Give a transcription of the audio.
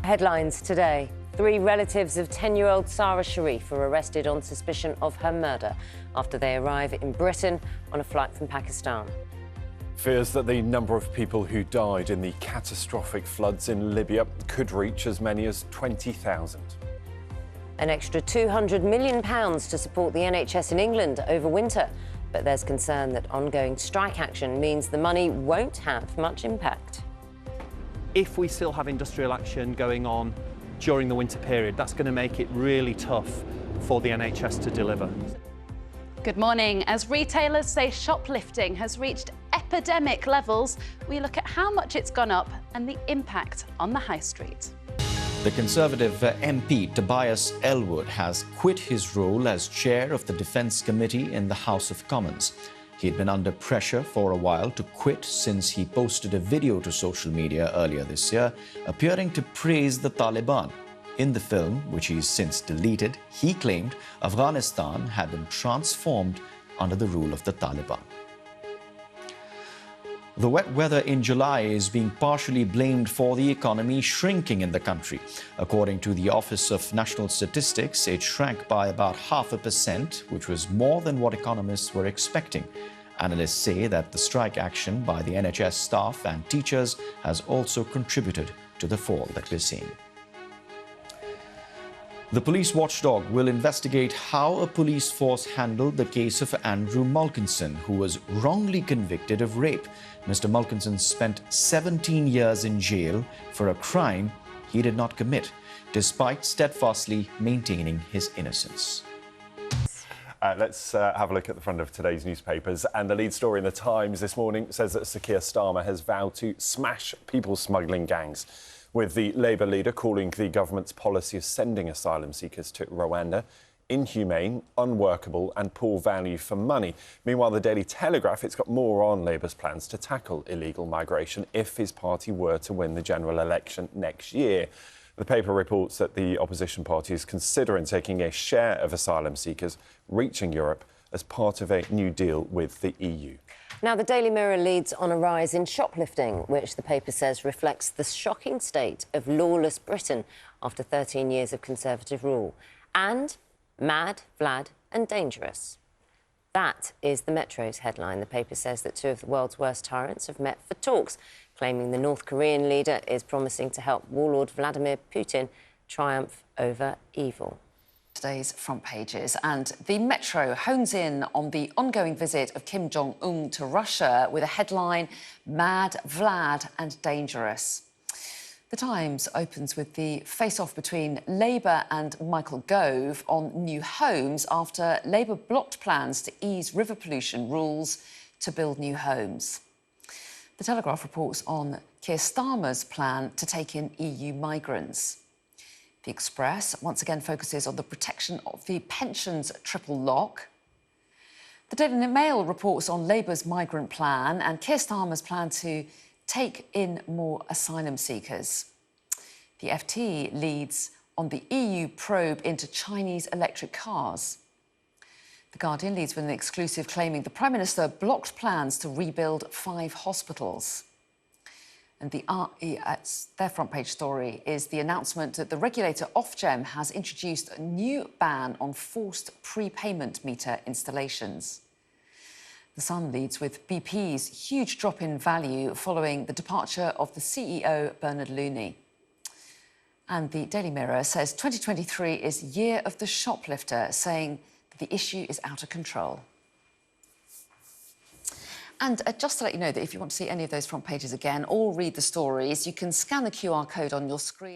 Headlines today. 3 relatives of 10-year-old Sarah Sharif are arrested on suspicion of her murder after they arrive in Britain on a flight from Pakistan. Fears that the number of people who died in the catastrophic floods in Libya could reach as many as 20,000. An extra £200 million to support the NHS in England over winter. But there's concern that ongoing strike action means the money won't have much impact. If we still have industrial action going on during the winter period, that's going to make it really tough for the NHS to deliver. Good morning. As retailers say shoplifting has reached epidemic levels, we look at how much it's gone up and the impact on the high street. The Conservative MP Tobias Ellwood has quit his role as chair of the Defence Committee in the House of Commons. He had been under pressure for a while to quit since he posted a video to social media earlier this year, appearing to praise the Taliban. In the film, which he's since deleted, he claimed Afghanistan had been transformed under the rule of the Taliban. The wet weather in July is being partially blamed for the economy shrinking in the country. According to the Office of National Statistics, it shrank by about 0.5%, which was more than what economists were expecting. Analysts say that the strike action by the NHS staff and teachers has also contributed to the fall that we're seeing. The police watchdog will investigate how a police force handled the case of Andrew Mulkinson, who was wrongly convicted of rape. Mr. Mulkinson spent 17 years in jail for a crime he did not commit, despite steadfastly maintaining his innocence. Let's have a look at the front of today's newspapers. And the lead story in The Times this morning says that Sir Keir Starmer has vowed to smash people smuggling gangs, with the Labour leader calling the government's policy of sending asylum seekers to Rwanda inhumane, unworkable and poor value for money. Meanwhile, the Daily Telegraph, it's got more on Labour's plans to tackle illegal migration if his party were to win the general election next year. The paper reports that the opposition party is considering taking a share of asylum seekers reaching Europe as part of a new deal with the EU. Now, the Daily Mirror leads on a rise in shoplifting, which the paper says reflects the shocking state of lawless Britain after 13 years of Conservative rule. And mad, Vlad and dangerous. That is the Metro's headline. The paper says that 2 of the world's worst tyrants have met for talks, claiming the North Korean leader is promising to help warlord Vladimir Putin triumph over evil. Today's front pages, and the Metro hones in on the ongoing visit of Kim Jong-un to Russia with a headline, Mad, Vlad and Dangerous. The Times opens with the face-off between Labour and Michael Gove on new homes after Labour blocked plans to ease river pollution rules to build new homes. The Telegraph reports on Keir Starmer's plan to take in EU migrants. The Express once again focuses on the protection of the pensions triple lock. The Daily Mail reports on Labour's migrant plan and Keir Starmer's plan to take in more asylum seekers. The FT leads on the EU probe into Chinese electric cars. The Guardian leads with an exclusive claiming the Prime Minister blocked plans to rebuild 5 hospitals. And their front page story is the announcement that the regulator Ofgem has introduced a new ban on forced prepayment meter installations. The Sun leads with BP's huge drop in value following the departure of the CEO, Bernard Looney. And the Daily Mirror says 2023 is Year of the Shoplifter, saying that the issue is out of control. And just to let you know that if you want to see any of those front pages again or read the stories, you can scan the QR code on your screen.